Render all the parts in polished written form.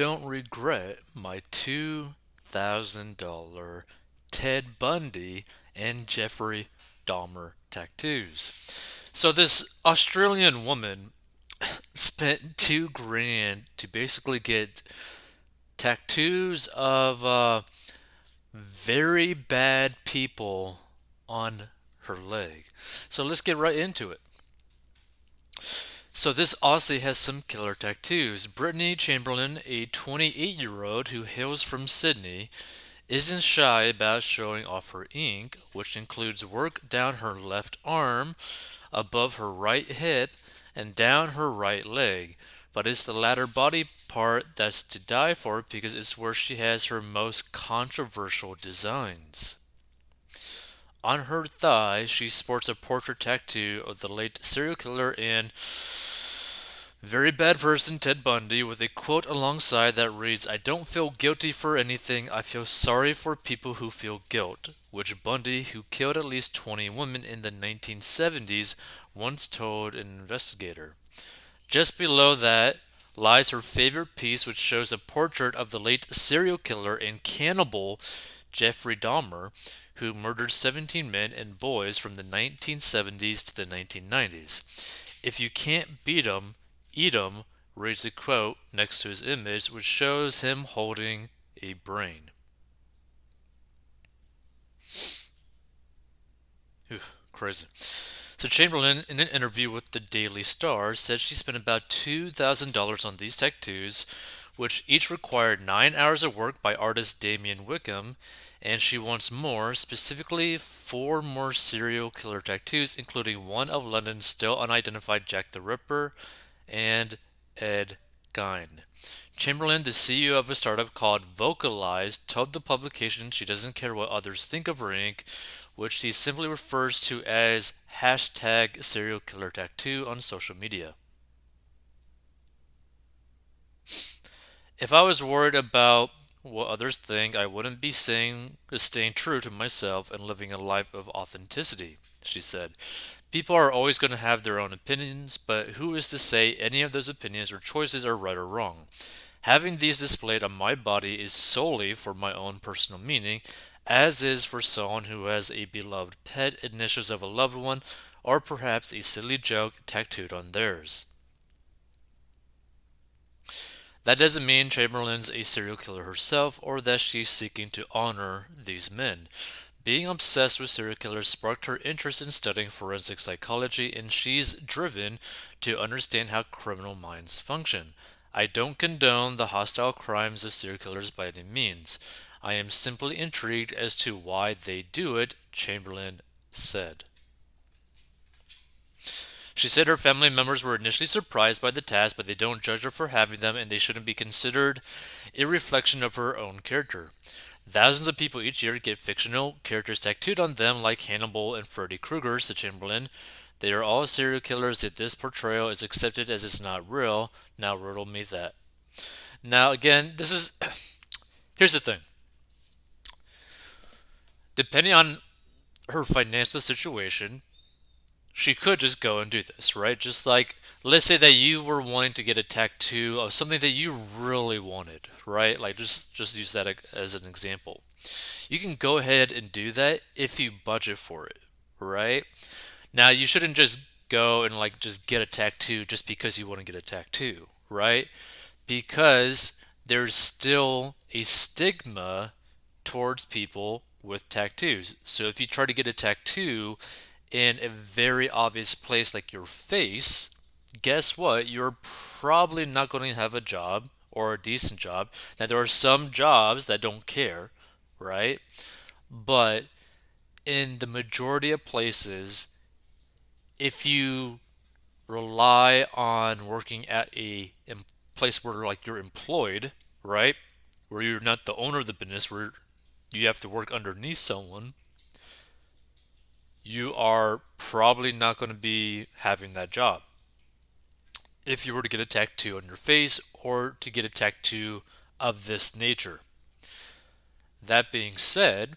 don't regret my $2,000 Ted Bundy and Jeffrey Dahmer tattoos. So this Australian woman spent 2 grand to basically get tattoos of very bad people on her leg. So let's get right into it. So this Aussie has some killer tattoos. Brittany Chamberlain, a 28-year-old who hails from Sydney, isn't shy about showing off her ink, which includes work down her left arm, above her right hip, and down her right leg. But it's the latter body part that's to die for because it's where she has her most controversial designs. On her thigh, she sports a portrait tattoo of the late serial killer and very bad person Ted Bundy with a quote alongside that reads, "I don't feel guilty for anything, I feel sorry for people who feel guilt," which Bundy, who killed at least 20 women in the 1970s, once told an investigator. Just below that lies her favorite piece, which shows a portrait of the late serial killer and cannibal Jeffrey Dahmer, who murdered 17 men and boys from the 1970s to the 1990s. "If you can't beat 'em, eat 'em," reads a quote next to his image, which shows him holding a brain. Crazy. So Chamberlain, in an interview with the Daily Star, said she spent about $2,000 on these tattoos, which each required 9 hours of work by artist Damien Wickham, and she wants more, specifically 4 more serial killer tattoos, including one of London's still unidentified Jack the Ripper and Ed Gein. Chamberlain, the CEO of a startup called Vocalize, told the publication she doesn't care what others think of her ink, which she simply refers to as hashtag serial killer tattoo on social media. "If I was worried about what others think, I wouldn't be staying true to myself and living a life of authenticity," she said. "People are always going to have their own opinions, but who is to say any of those opinions or choices are right or wrong? Having these displayed on my body is solely for my own personal meaning, as is for someone who has a beloved pet, initials of a loved one, or perhaps a silly joke tattooed on theirs." That doesn't mean Chamberlain's a serial killer herself or that she's seeking to honor these men. Being obsessed with serial killers sparked her interest in studying forensic psychology, and she's driven to understand how criminal minds function. "I don't condone the hostile crimes of serial killers by any means. I am simply intrigued as to why they do it," Chamberlain said. She said her family members were initially surprised by the task, but they don't judge her for having them, and they shouldn't be considered a reflection of her own character. "Thousands of people each year get fictional characters tattooed on them, like Hannibal and Freddy Krueger," said Chamberlain. "They are all serial killers, yet this portrayal is accepted as it's not real. Now riddle me that." Now, again, this is. Here's the thing. Depending on her financial situation, she could just go and do this, right? Just like, let's say that you were wanting to get a tattoo of something that you really wanted, right? Like, just use that as an example. You can go ahead and do that if you budget for it, right? Now, you shouldn't just go and like just get a tattoo just because you want to get a tattoo, right? Because there's still a stigma towards people with tattoos. So if you try to get a tattoo in a very obvious place like your face, guess what? You're probably not going to have a job or a decent job. Now, there are some jobs that don't care, right? But in the majority of places, if you rely on working at a place where like you're employed, right? Where you're not the owner of the business, where you have to work underneath someone, you are probably not going to be having that job. If you were to get a tattoo on your face or to get a tattoo of this nature. That being said,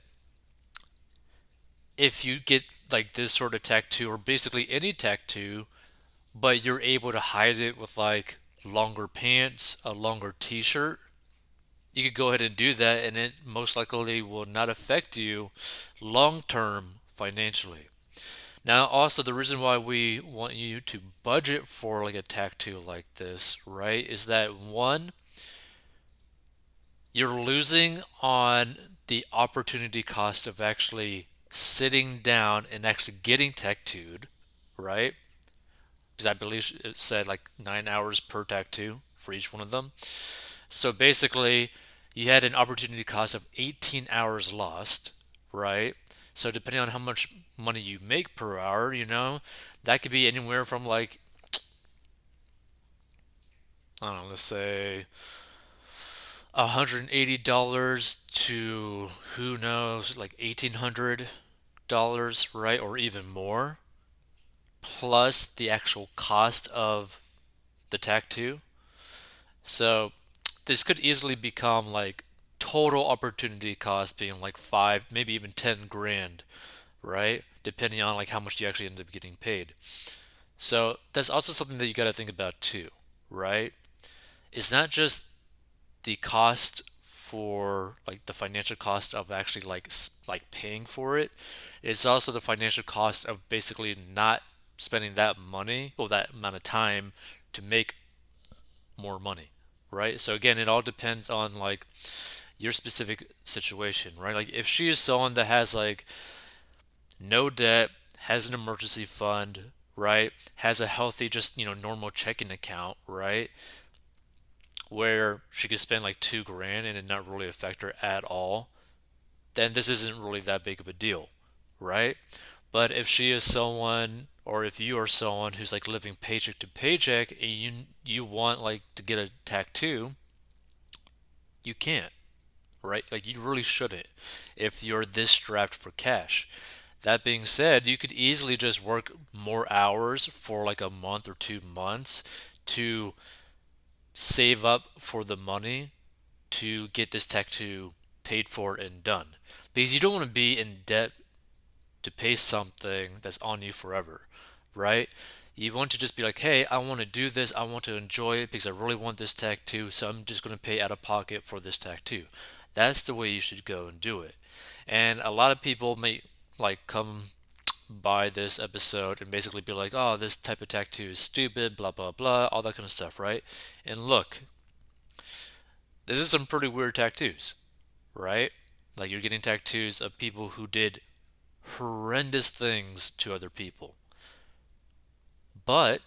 if you get like this sort of tattoo or basically any tattoo, but you're able to hide it with like longer pants, a longer t-shirt, you could go ahead and do that, and it most likely will not affect you long term financially. Now, also, the reason why we want you to budget for like a tattoo like this, right, is that one, you're losing on the opportunity cost of actually sitting down and actually getting tattooed, right? Because I believe it said like 9 hours per tattoo for each one of them. So basically, you had an opportunity cost of 18 hours lost, right? So depending on how much money you make per hour, that could be anywhere from like, I don't know, let's say $180 to who knows, like $1,800, right? Or even more, plus the actual cost of the tattoo. So this could easily become like total opportunity cost being like five, maybe even 10 grand, right? Depending on like how much you actually end up getting paid. So that's also something that you got to think about too, right? It's not just the cost for like the financial cost of actually like paying for it. It's also the financial cost of basically not spending that money or that amount of time to make more money, right? So again, it all depends on like your specific situation, right? Like if she is someone that has like no debt, has an emergency fund, right? Has a healthy, just, normal checking account, right? Where she could spend like 2 grand and it not really affect her at all, then this isn't really that big of a deal, right? But if she is someone, or if you are someone who's like living paycheck to paycheck and you want like to get a tattoo, you can't, right? Like you really shouldn't if you're this strapped for cash. That being said, you could easily just work more hours for like a month or 2 months to save up for the money to get this tattoo paid for and done. Because you don't want to be in debt to pay something that's on you forever, right? You want to just be like, hey, I want to do this. I want to enjoy it because I really want this tattoo. So I'm just going to pay out of pocket for this tattoo. That's the way you should go and do it. And a lot of people may like come by this episode and basically be like, oh, this type of tattoo is stupid, blah, blah, blah, all that kind of stuff, right? And look, this is some pretty weird tattoos, right? Like you're getting tattoos of people who did horrendous things to other people. But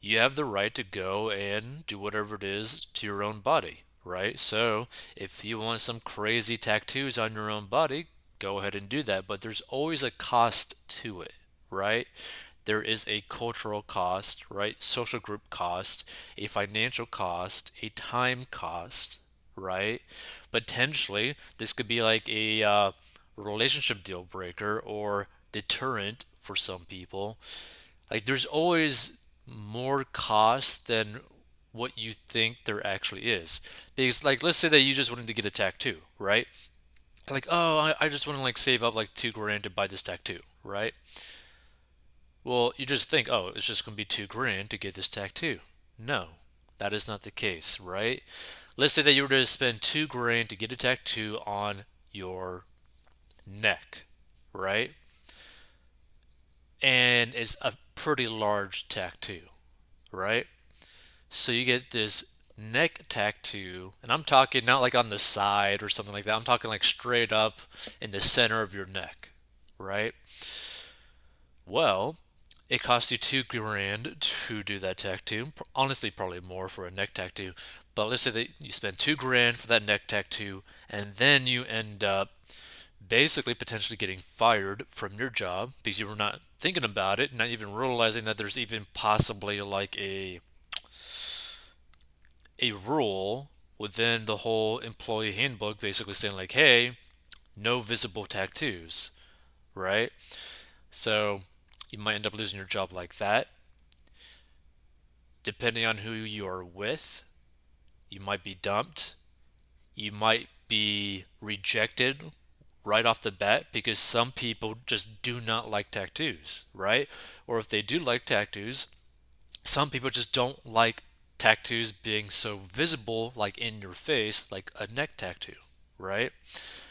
you have the right to go and do whatever it is to your own body, right? So if you want some crazy tattoos on your own body, go ahead and do that. But there's always a cost to it, right? There is a cultural cost, right? Social group cost, a financial cost, a time cost, right? Potentially, this could be like a relationship deal breaker or deterrent for some people. Like, there's always more cost than what you think there actually is. Because, like, let's say that you just wanted to get a tattoo, right? Like, oh, I just want to like save up like 2 grand to buy this tattoo, right? Well, you just think, oh, it's just going to be 2 grand to get this tattoo. No, that is not the case, right? Let's say that you were to spend 2 grand to get a tattoo on your neck, right? And it's a pretty large tattoo, right? So you get this neck tattoo, and I'm talking not like on the side or something like that. I'm talking like straight up in the center of your neck, right? Well, it costs you 2 grand to do that tattoo. Honestly, probably more for a neck tattoo. But let's say that you spend 2 grand for that neck tattoo, and then you end up basically potentially getting fired from your job because you were not thinking about it, not even realizing that there's even possibly like a rule within the whole employee handbook basically saying like, hey, no visible tattoos, right? So you might end up losing your job like that. Depending on who you are with, you might be dumped. You might be rejected right off the bat because some people just do not like tattoos, right? Or if they do like tattoos, some people just don't like tattoos being so visible, like in your face, like a neck tattoo, right?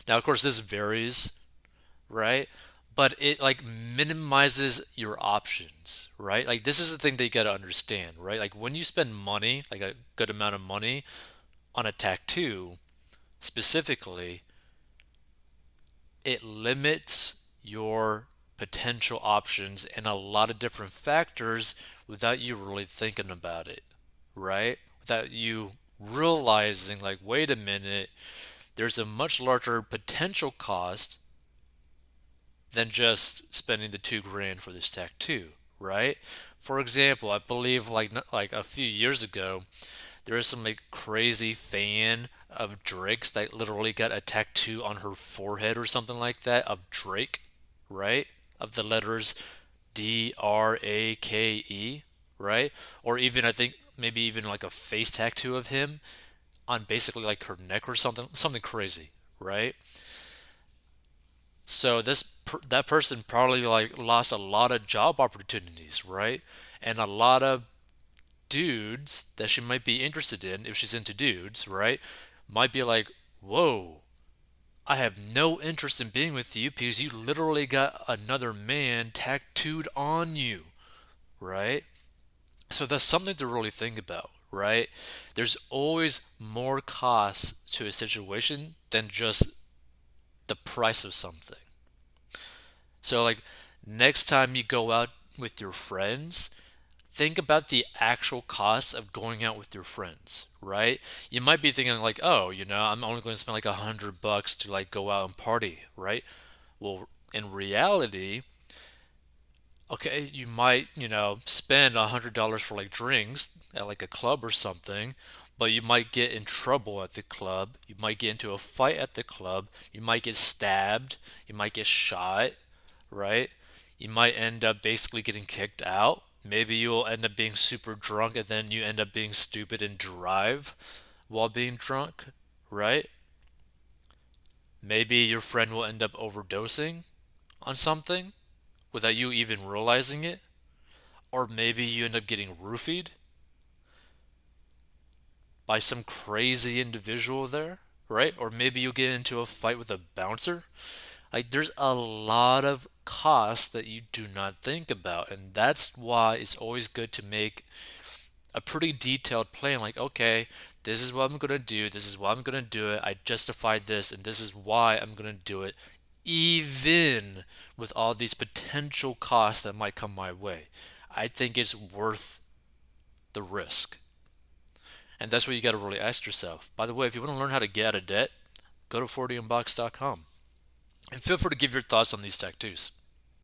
Now, of course, this varies, right? But it like minimizes your options, right? Like this is the thing that you gotta understand, right? Like when you spend money, like a good amount of money on a tattoo specifically, it limits your potential options and a lot of different factors without you really thinking about it, right? Without you realizing, like, wait a minute, there's a much larger potential cost than just spending the 2 grand for this tattoo, right? For example, I believe like a few years ago, there was some like crazy fan of Drake's that literally got a tattoo on her forehead or something like that of Drake, right? Of the letters Drake, right? Or even I think maybe even like a face tattoo of him on basically like her neck or something crazy, right? So that person probably like lost a lot of job opportunities, right? And a lot of dudes that she might be interested in, if she's into dudes, right? Might be like, whoa, I have no interest in being with you because you literally got another man tattooed on you, right? So that's something to really think about, right? There's always more costs to a situation than just the price of something. So, like, next time you go out with your friends, think about the actual cost of going out with your friends, right? You might be thinking like, oh, I'm only going to spend like $100 to like go out and party, right? Well, in reality, okay, you might, spend $100 for like drinks at like a club or something, but you might get in trouble at the club. You might get into a fight at the club. You might get stabbed. You might get shot, right? You might end up basically getting kicked out. Maybe you'll end up being super drunk and then you end up being stupid and drive while being drunk, right? Maybe your friend will end up overdosing on something without you even realizing it. Or maybe you end up getting roofied by some crazy individual there, right? Or maybe you get into a fight with a bouncer. Like, there's a lot of costs that you do not think about. And that's why it's always good to make a pretty detailed plan. Like, okay, this is what I'm going to do. This is why I'm going to do it. I justified this, and this is why I'm going to do it, even with all these potential costs that might come my way. I think it's worth the risk. And that's what you got to really ask yourself. By the way, if you want to learn how to get out of debt, go to 40inbox.com. And feel free to give your thoughts on these tattoos.